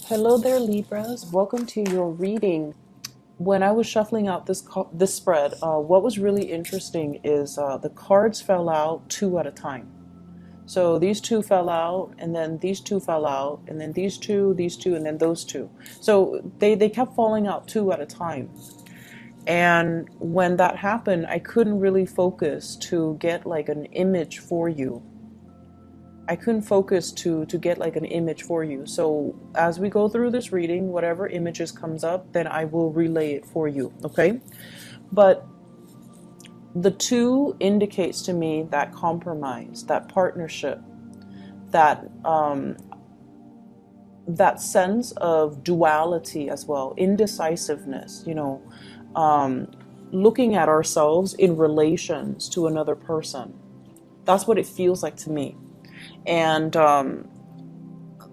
Hello there, Libras. Welcome to your reading. When I was shuffling out this spread, what was really interesting is the cards fell out two at a time. So these two fell out, and then these two fell out, and then these two, and then those two. So they kept falling out two at a time. And when that happened, I couldn't really focus to get like an image for you. I couldn't focus to get like an image for you. So as we go through this reading, whatever images comes up, then I will relay it for you, okay? But the two indicates to me that compromise, that partnership, that that sense of duality as well, indecisiveness, looking at ourselves in relations to another person. That's what it feels like to me. And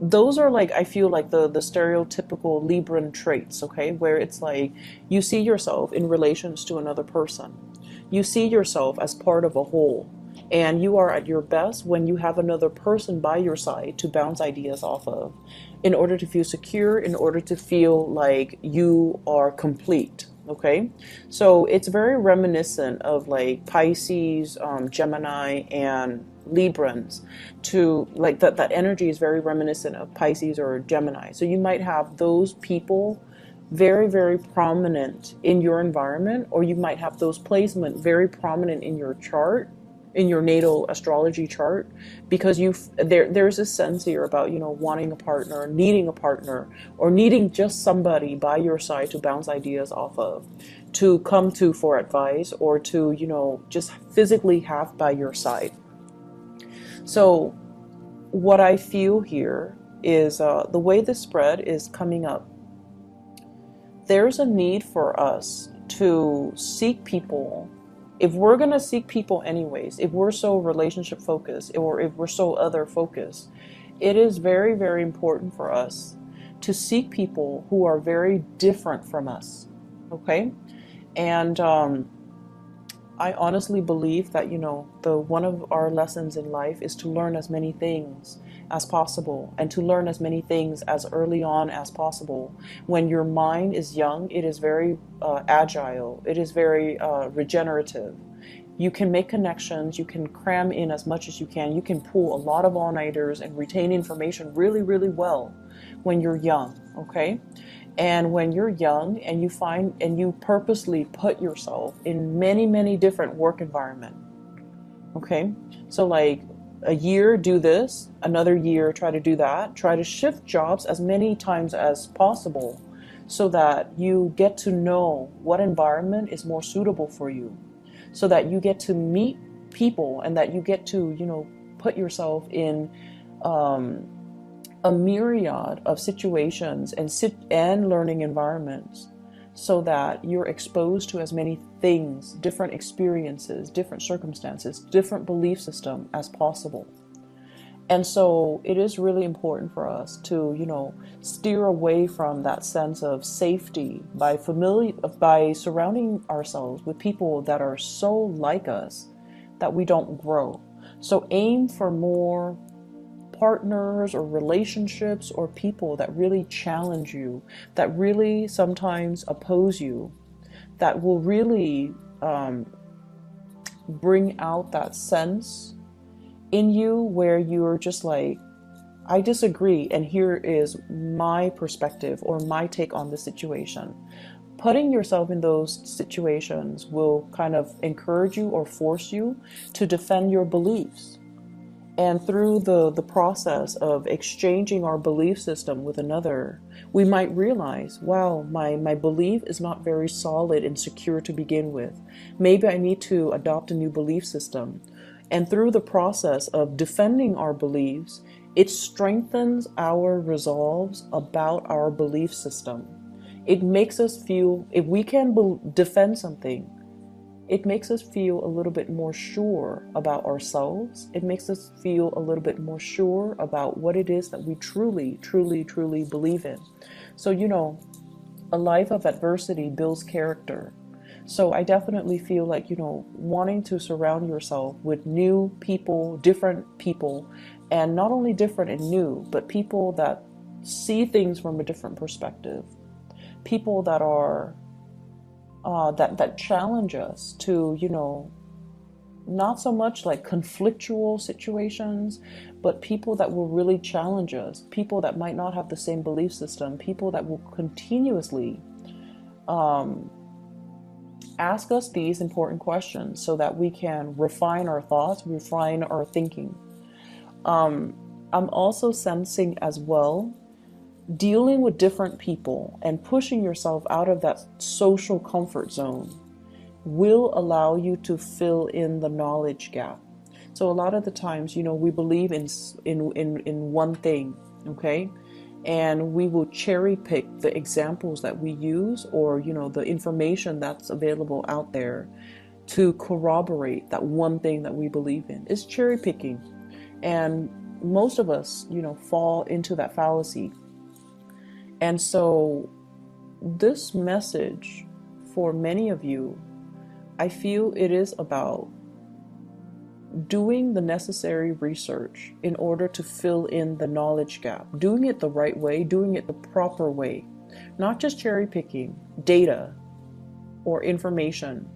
those are like, I feel like the stereotypical Libran traits, okay, where it's like you see yourself in relations to another person. You see yourself as part of a whole, and you are at your best when you have another person by your side to bounce ideas off of, in order to feel secure, in order to feel like you are complete. Okay, so it's very reminiscent of like Pisces, Gemini, and Librans. To like that energy is very reminiscent of Pisces or Gemini. So you might have those people very, very prominent in your environment, or you might have those placement very prominent in your chart, in your natal astrology chart, because there's a sense here about wanting a partner, needing a partner, or needing just somebody by your side to bounce ideas off of, to come to for advice, or to just physically have by your side. So what I feel here is the way the spread is coming up, there's a need for us to seek people. If we're going to seek people anyways, if we're so relationship focused, or if we're so other focused, it is very, very important for us to seek people who are very different from us. Okay? And I honestly believe that, the one of our lessons in life is to learn as many things as possible, and to learn as many things as early on as possible. When your mind is young, it is very agile. It is very regenerative. You can make connections. You can cram in as much as you can. You can pull a lot of all-nighters and retain information really, really well when you're young, okay? And when you're young and you find and you purposely put yourself in many, many different work environments, okay? So like a year do this, another year try to do that, try to shift jobs as many times as possible, so that you get to know what environment is more suitable for you, so that you get to meet people, and that you get to put yourself in a myriad of situations and learning environments, so that you're exposed to as many things, different experiences, different circumstances, different belief system as possible. And so it is really important for us to, steer away from that sense of safety by surrounding ourselves with people that are so like us that we don't grow. So aim for more partners or relationships or people that really challenge you, that really sometimes oppose you, that will really bring out that sense in you where you're just like, I disagree, and here is my perspective or my take on the situation. Putting yourself in those situations will kind of encourage you or force you to defend your beliefs. And through the process of exchanging our belief system with another, we might realize, wow, my belief is not very solid and secure to begin with. Maybe I need to adopt a new belief system. And through the process of defending our beliefs, it strengthens our resolves about our belief system. It makes us feel, if we can defend something, it makes us feel a little bit more sure about ourselves. It makes us feel a little bit more sure about what it is that we truly, truly, truly believe in. So, a life of adversity builds character. So I definitely feel like, wanting to surround yourself with new people, different people, and not only different and new, but people that see things from a different perspective. People that are that challenge us to, not so much like conflictual situations, but people that will really challenge us, people that might not have the same belief system, people that will continuously ask us these important questions so that we can refine our thoughts, refine our thinking. I'm also sensing as well, dealing with different people and pushing yourself out of that social comfort zone will allow you to fill in the knowledge gap. So a lot of the times, we believe in one thing, okay? And we will cherry pick the examples that we use, or, the information that's available out there to corroborate that one thing that we believe in. It's cherry picking. And most of us, fall into that fallacy. And so this message for many of you, I feel it is about doing the necessary research in order to fill in the knowledge gap, doing it the right way, doing it the proper way, not just cherry picking data or information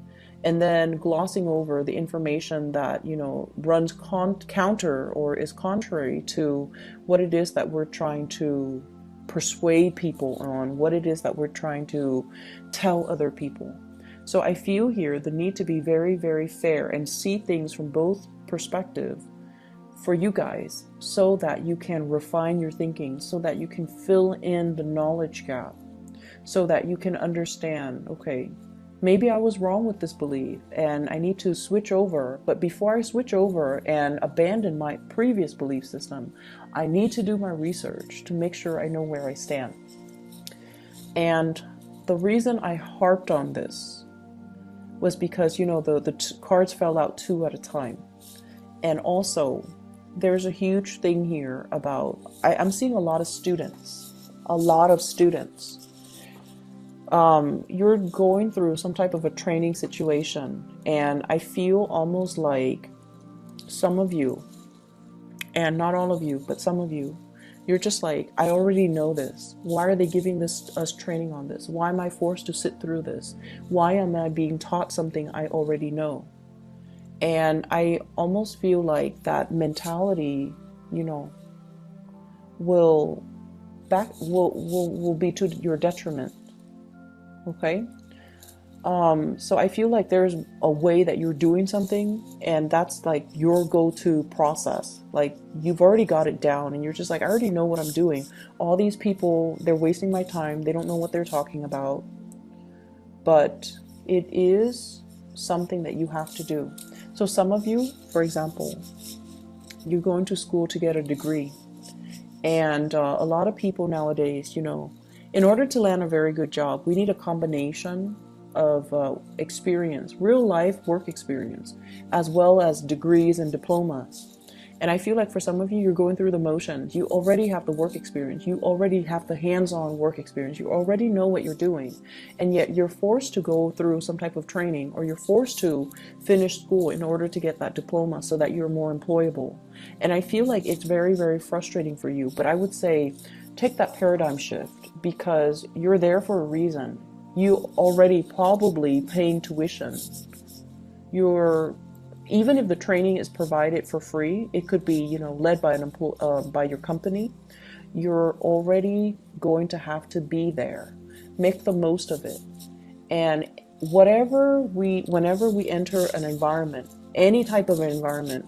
and then glossing over the information that, runs counter or is contrary to what it is that we're trying to persuade people on, what it is that we're trying to tell other people. So I feel here the need to be very, very fair and see things from both perspectives for you guys, so that you can refine your thinking, so that you can fill in the knowledge gap, so that you can understand, okay, maybe I was wrong with this belief and I need to switch over. But before I switch over and abandon my previous belief system, I need to do my research to make sure I know where I stand. And the reason I harped on this was because, the cards fell out two at a time. And also, there's a huge thing here about, I'm seeing a lot of students. You're going through some type of a training situation, and I feel almost like some of you, and not all of you, but some of you, you're just like, I already know this. Why are they giving us training on this? Why am I forced to sit through this? Why am I being taught something I already know? And I almost feel like that mentality, will be to your detriment. Okay? So I feel like there's a way that you're doing something, and that's like your go-to process. Like, you've already got it down and you're just like, I already know what I'm doing. All these people, they're wasting my time. They don't know what they're talking about. But it is something that you have to do. So some of you, for example, you're going to school to get a degree. And a lot of people nowadays, in order to land a very good job, we need a combination of experience, real life work experience, as well as degrees and diplomas. And I feel like for some of you, you're going through the motions. You already have the work experience. You already have the hands-on work experience. You already know what you're doing. And yet you're forced to go through some type of training, or you're forced to finish school in order to get that diploma so that you're more employable. And I feel like it's very, very frustrating for you. But I would say take that paradigm shift, because you're there for a reason. You already probably paying tuition. Even if the training is provided for free, it could be, led by by your company. You're already going to have to be there. Make the most of it. And whenever we enter an environment, any type of environment,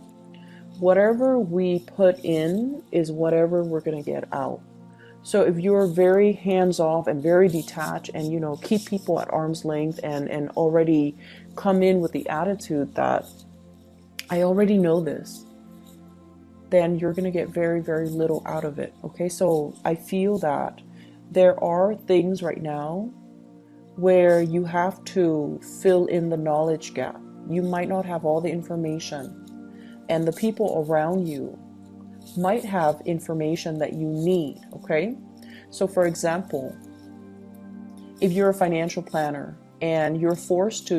whatever we put in is whatever we're going to get out. So if you're very hands-off and very detached and, keep people at arm's length and already come in with the attitude that I already know this, then you're going to get very, very little out of it. Okay, so I feel that there are things right now where you have to fill in the knowledge gap. You might not have all the information, and the people around you might have information that you need. Okay, so for example, if you're a financial planner and you're forced to,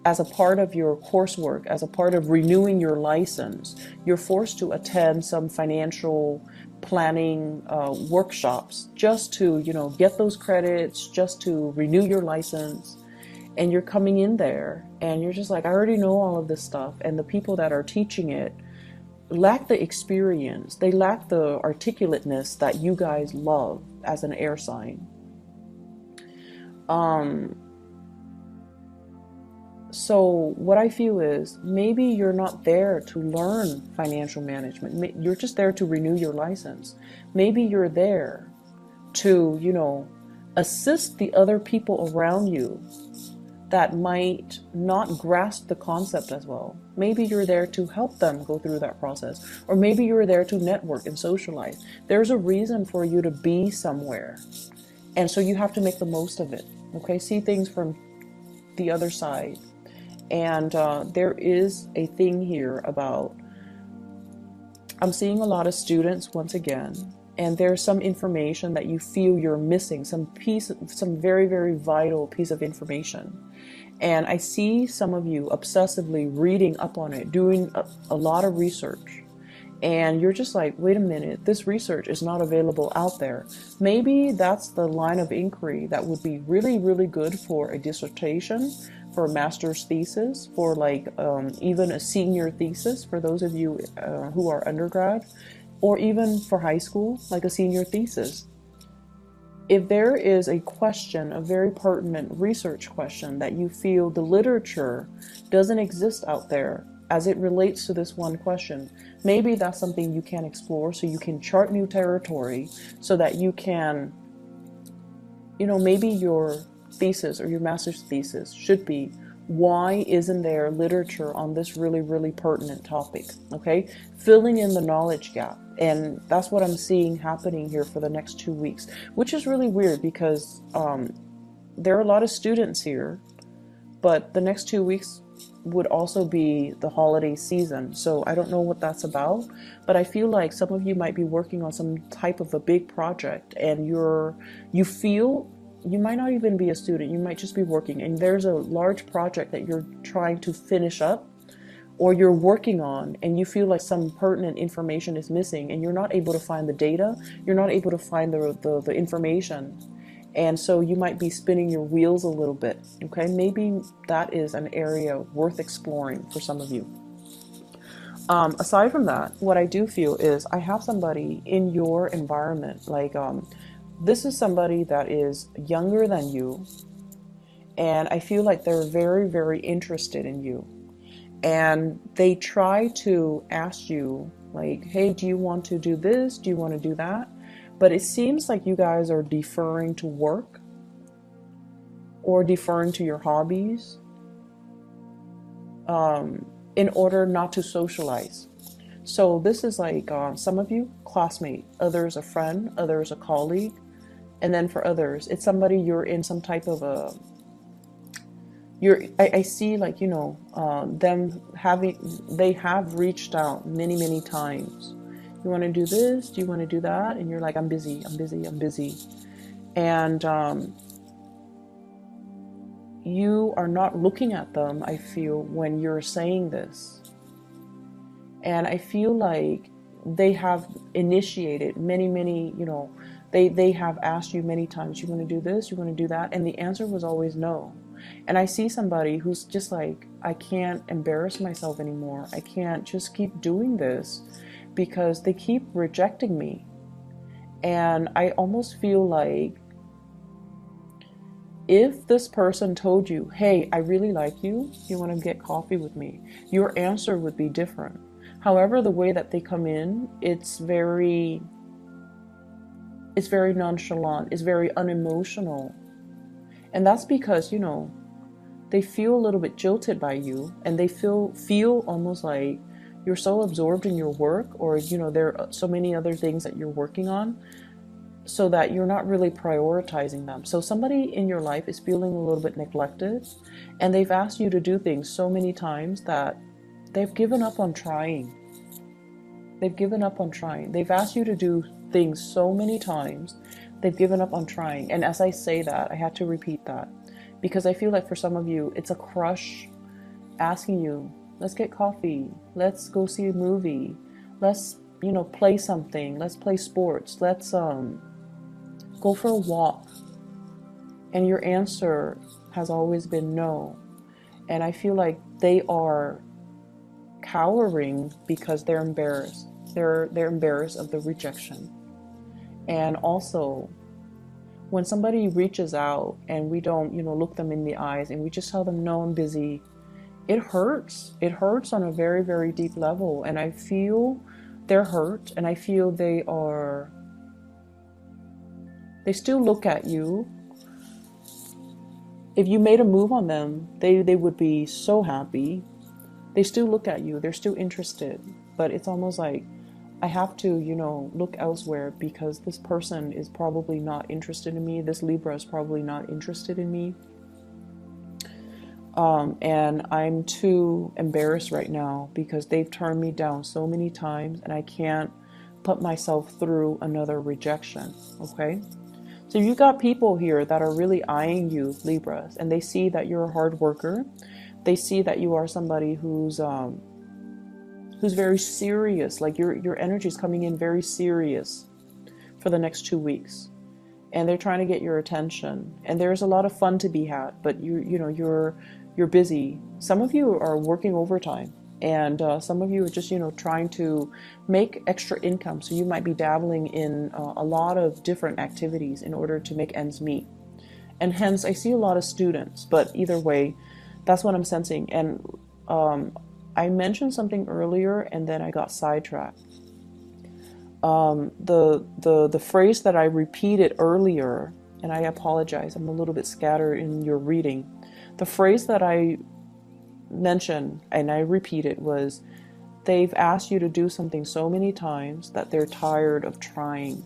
as a part of your coursework, as a part of renewing your license, you're forced to attend some financial planning workshops just to, get those credits, just to renew your license. And you're coming in there and you're just like, I already know all of this stuff. And the people that are teaching it lack the experience. They lack the articulateness that you guys love as an air sign. So what I feel is maybe you're not there to learn financial management. You're just there to renew your license. Maybe you're there to, assist the other people around you that might not grasp the concept as well. Maybe you're there to help them go through that process. Or maybe you're there to network and socialize. There's a reason for you to be somewhere. And so you have to make the most of it. Okay, see things from the other side. And there is a thing here about, I'm seeing a lot of students once again, and there's some information that you feel you're missing, some very, very vital piece of information. And I see some of you obsessively reading up on it, doing a lot of research. And you're just like, wait a minute, this research is not available out there. Maybe that's the line of inquiry that would be really, really good for a dissertation, for a master's thesis, for even a senior thesis for those of you who are undergrad, or even for high school, like a senior thesis. If there is a question, a very pertinent research question that you feel the literature doesn't exist out there as it relates to this one question, maybe that's something you can explore so you can chart new territory so that you can, maybe your thesis or your master's thesis should be, why isn't there literature on this really, really pertinent topic? Okay, filling in the knowledge gap. And that's what I'm seeing happening here for the next 2 weeks, which is really weird because there are a lot of students here, but the next 2 weeks would also be the holiday season. So I don't know what that's about, but I feel like some of you might be working on some type of a big project, and you feel you might not even be a student, you might just be working, and there's a large project that you're trying to finish up or you're working on, and you feel like some pertinent information is missing and you're not able to find the data, you're not able to find the information. And so you might be spinning your wheels a little bit. Okay, maybe that is an area worth exploring for some of you. Aside from that, what I do feel is I have somebody in your environment, this is somebody that is younger than you, and I feel like they're very, very interested in you. And they try to ask you, like, hey, do you want to do this? Do you want to do that? But it seems like you guys are deferring to work or deferring to your hobbies in order not to socialize. So this is like some of you, classmate, others a friend, others a colleague. And then for others, it's somebody you're in some type of I see they have reached out many, many times. You want to do this? Do you want to do that? And you're like, I'm busy. And you are not looking at them, I feel, when you're saying this. And I feel like they have initiated many, they have asked you many times, you want to do this? You want to do that? And the answer was always no. And I see somebody who's just like, I can't embarrass myself anymore. I can't just keep doing this because they keep rejecting me. And I almost feel like if this person told you, hey, I really like you, you want to get coffee with me, your answer would be different. However, the way that they come in, it's very nonchalant, it's very unemotional. And that's because, they feel a little bit jilted by you, and they feel almost like you're so absorbed in your work, or, there are so many other things that you're working on, so that you're not really prioritizing them. So somebody in your life is feeling a little bit neglected, and they've asked you to do things so many times that they've given up on trying. They've asked you to do things so many times, they've given up on trying. And as I say that, I had to repeat that, because I feel like for some of you, it's a crush asking you, let's get coffee, let's go see a movie, let's play something. Let's play sports. Let's go for a walk. And your answer has always been no. And I feel like they are cowering because they're embarrassed. They're embarrassed of the rejection. And also, when somebody reaches out and we don't, look them in the eyes and we just tell them, no, I'm busy, it hurts. It hurts on a very, very deep level. And I feel they're hurt, and I feel they still look at you. If you made a move on them, they would be so happy. They still look at you. They're still interested. But it's almost like, I have to, look elsewhere because this person is probably not interested in me. This Libra is probably not interested in me. And I'm too embarrassed right now because they've turned me down so many times and I can't put myself through another rejection. Okay. So you got people here that are really eyeing you, Libras, and they see that you're a hard worker. They see that you are somebody who's very serious. Like your energy is coming in very serious for the next 2 weeks, and they're trying to get your attention. And there's a lot of fun to be had, but you're busy. Some of you are working overtime, and some of you are just trying to make extra income. So you might be dabbling in a lot of different activities in order to make ends meet. And hence, I see a lot of students. But either way, that's what I'm sensing. And I mentioned something earlier, and then I got sidetracked. The phrase that I repeated earlier, and I apologize, I'm a little bit scattered in your reading. The phrase that I mentioned and I repeated was, they've asked you to do something so many times that they're tired of trying.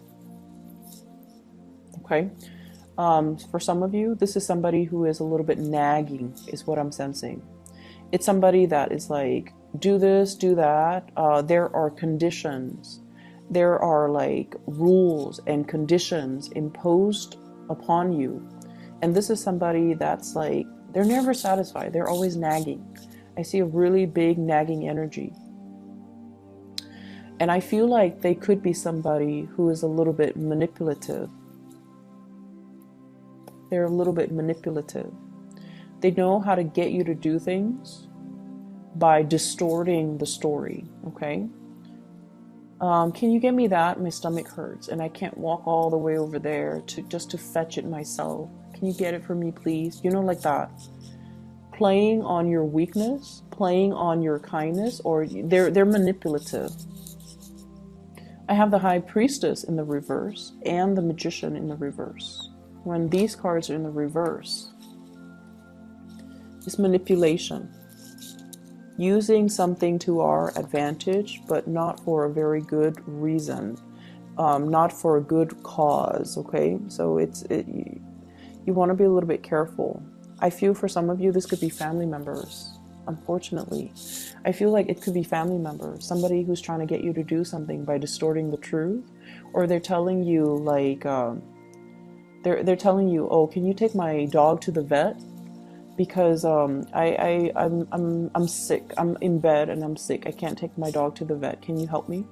Okay. For some of you, this is somebody who is a little bit nagging, is what I'm sensing. It's somebody that is like, do this, do that. There are conditions. There are like rules and conditions imposed upon you. And this is somebody that's like, they're never satisfied. They're always nagging. I see a really big nagging energy. And I feel like they could be somebody who is a little bit manipulative. They're a little bit manipulative. They know how to get you to do things by distorting the story, okay? Can you get me that? My stomach hurts and I can't walk all the way over there just to fetch it myself. Can you get it for me, please? Like that. Playing on your weakness, playing on your kindness, or they're manipulative. I have the High Priestess in the reverse and the Magician in the reverse. When these cards are in the reverse, it's manipulation. Using something to our advantage, but not for a very good reason, not for a good cause, okay? So you want to be a little bit careful. I feel for some of you, this could be family members, unfortunately. I feel like it could be family members, somebody who's trying to get you to do something by distorting the truth, or they're telling you like, they're telling you, oh, can you take my dog to the vet? Because I'm sick. I'm in bed and I'm sick. I can't take my dog to the vet. Can you help me?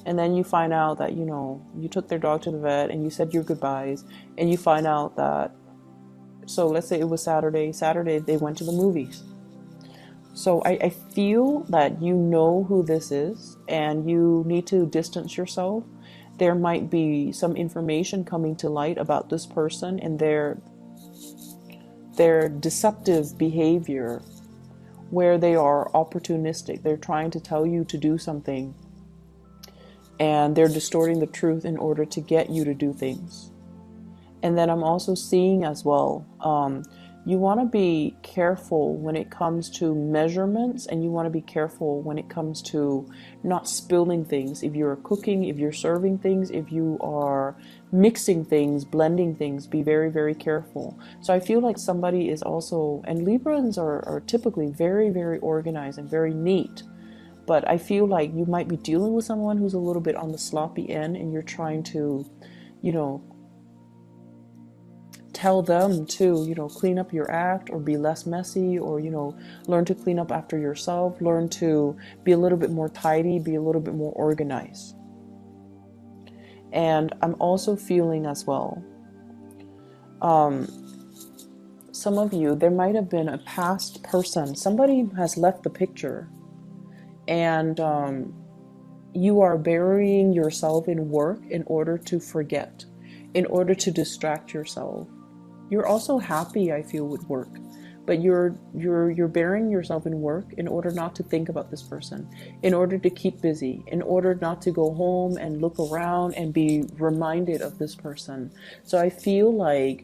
And then you find out that, you took their dog to the vet and you said your goodbyes, and you find out that, so let's say it was Saturday they went to the movies. So I feel that you know who this is and you need to distance yourself. There might be some information coming to light about this person and their deceptive behavior, where they are opportunistic. They're trying to tell you to do something and they're distorting the truth in order to get you to do things. And then I'm also seeing as well, you want to be careful when it comes to measurements, and you want to be careful when it comes to not spilling things. If you're cooking, if you're serving things, if you are mixing things, blending things, be very, very careful. So I feel like somebody is also, and Librans are typically very, very organized and very neat. But I feel like you might be dealing with someone who's a little bit on the sloppy end, and you're trying to, tell them to, clean up your act or be less messy, or, learn to clean up after yourself, learn to be a little bit more tidy, be a little bit more organized. And I'm also feeling as well, some of you, there might have been a past person, somebody has left the picture, and you are burying yourself in work in order to forget, in order to distract yourself. You're also happy, I feel, with work, but you're burying yourself in work in order not to think about this person, in order to keep busy, in order not to go home and look around and be reminded of this person. So I feel like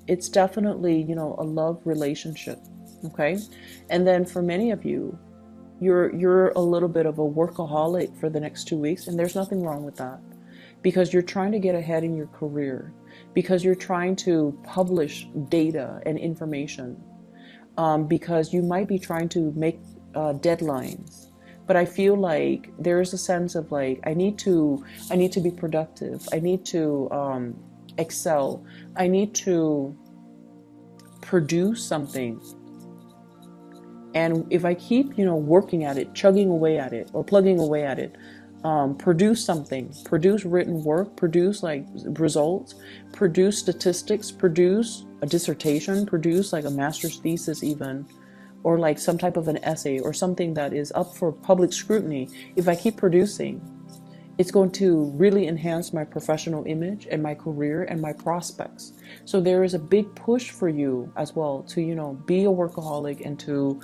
it's definitely, a love relationship, okay? And then for many of you, you're a little bit of a workaholic for the next 2 weeks, and there's nothing wrong with that, because you're trying to get ahead in your career, because you're trying to publish data and information, because you might be trying to make deadlines. But I feel like there is a sense of like, I need to be productive, I need to excel, I need to produce something. And if I keep, working at it, chugging away at it, or plugging away at it, produce something, produce written work, produce like results, produce statistics, produce a dissertation, produce like a master's thesis even, or like some type of an essay or something that is up for public scrutiny. If I keep producing, it's going to really enhance my professional image and my career and my prospects. So there is a big push for you as well to, be a workaholic and to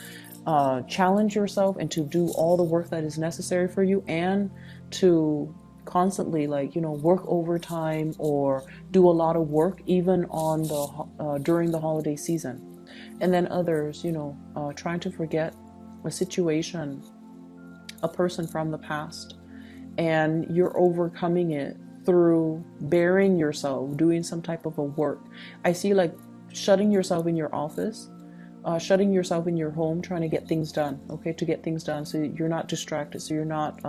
challenge yourself and to do all the work that is necessary for you, and to constantly work overtime or do a lot of work even on the during the holiday season. And then others, trying to forget a situation, a person from the past, and you're overcoming it through burying yourself, doing some type of a work. I see like shutting yourself in your office, shutting yourself in your home, trying to get things done, okay, to get things done so you're not distracted, so you're not,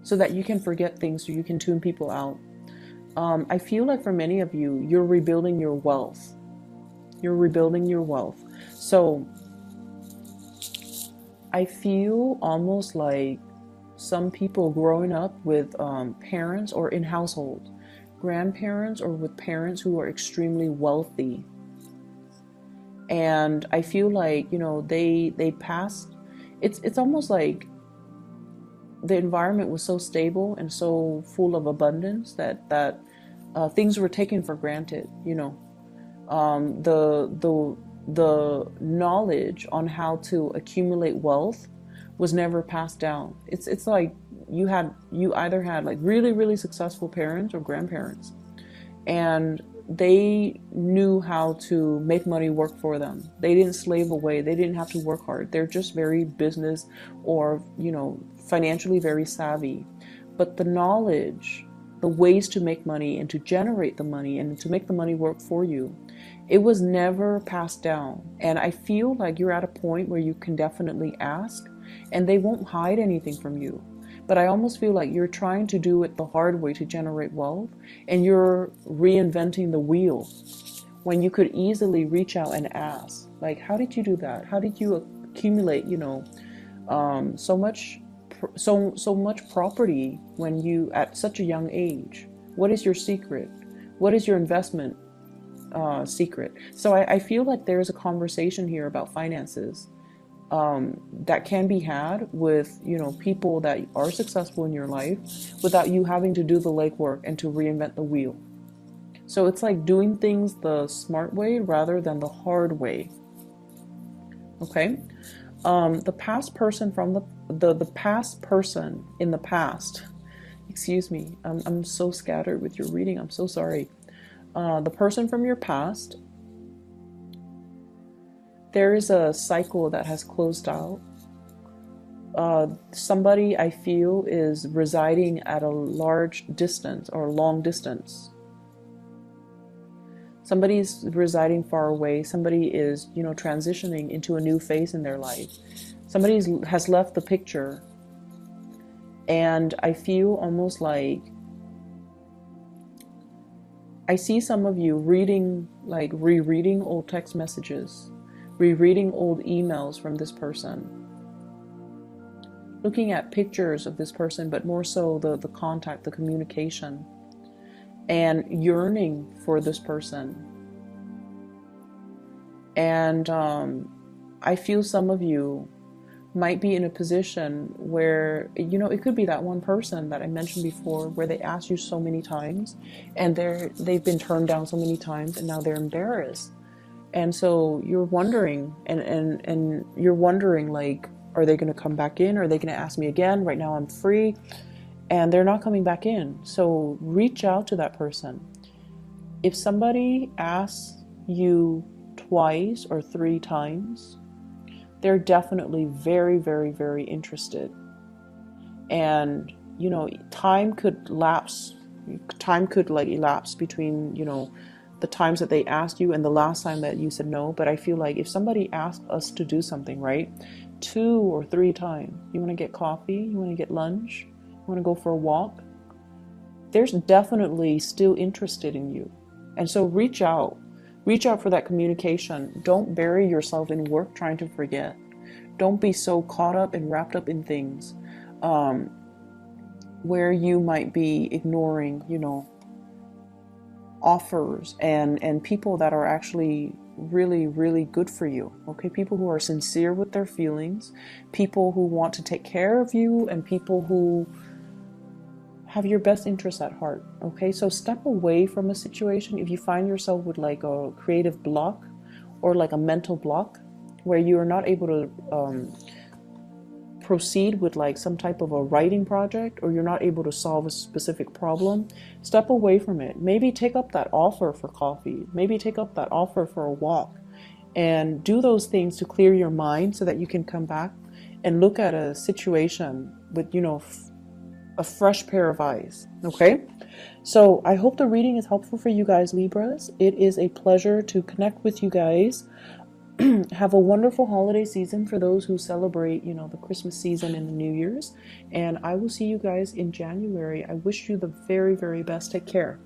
so that you can forget things, so you can tune people out. I feel like for many of you, you're rebuilding your wealth. You're rebuilding your wealth. So I feel almost like some people growing up with parents or in household, grandparents, or with parents who are extremely wealthy. And I feel like, they passed, it's almost like the environment was so stable and so full of abundance that things were taken for granted, the knowledge on how to accumulate wealth was never passed down. It's like you either had like really, really successful parents or grandparents, and they knew how to make money work for them. They didn't slave away. They didn't have to work hard. They're just very business or, financially very savvy. But the knowledge, the ways to make money and to generate the money and to make the money work for you, it was never passed down. And I feel like you're at a point where you can definitely ask, and they won't hide anything from you. But I almost feel like you're trying to do it the hard way to generate wealth, and you're reinventing the wheel when you could easily reach out and ask, like, how did you do that? How did you accumulate, so much property when you at such a young age? What is your secret? What is your investment secret? So I feel like there's a conversation here about finances that can be had with, people that are successful in your life without you having to do the legwork and to reinvent the wheel. So it's like doing things the smart way rather than the hard way. Okay? The past person from the past person in the past, excuse me, I'm so scattered with your reading, I'm so sorry. The person from your past, there is a cycle that has closed out. Somebody, I feel, is residing at a large distance or long distance. Somebody's residing far away. Somebody is, transitioning into a new phase in their life. Somebody has left the picture. And I feel almost like I see some of you reading, like rereading old text messages, rereading old emails from this person, looking at pictures of this person, but more so the contact, the communication, and yearning for this person. And I feel some of you might be in a position where, you know, it could be that one person that I mentioned before where they asked you so many times and they've been turned down so many times and now they're embarrassed. And so you're wondering and you're wondering, like, are they going to come back in? Are they going to ask me again? Right now I'm free. And they're not coming back in. So reach out to that person. If somebody asks you twice or 3 times, they're definitely very, very, very interested. And, you know, time could lapse. Time could like elapse between, you know, the times that they asked you and the last time that you said no. But I feel like if somebody asked us to do something, right, 2 or 3 times, you want to get coffee, you want to get lunch, you want to go for a walk, there's definitely still interested in you. And so reach out. Reach out for that communication. Don't bury yourself in work trying to forget. Don't be so caught up and wrapped up in things where you might be ignoring, you know, offers and people that are actually really, really good for you. Okay, people who are sincere with their feelings, people who want to take care of you, and people who have your best interests at heart. Okay, so step away from a situation if you find yourself with like a creative block or like a mental block where you are not able to proceed with like some type of a writing project, or you're not able to solve a specific problem. Step away from it. Maybe take up that offer for coffee, maybe take up that offer for a walk, and do those things to clear your mind so that you can come back and look at a situation with, you know, a fresh pair of eyes. Okay, so I hope the reading is helpful for you guys, Libras. It is a pleasure to connect with you guys. Have a wonderful holiday season for those who celebrate, you know, the Christmas season and the New Year's, and I will see you guys in January. I wish you the very, very best. Take care.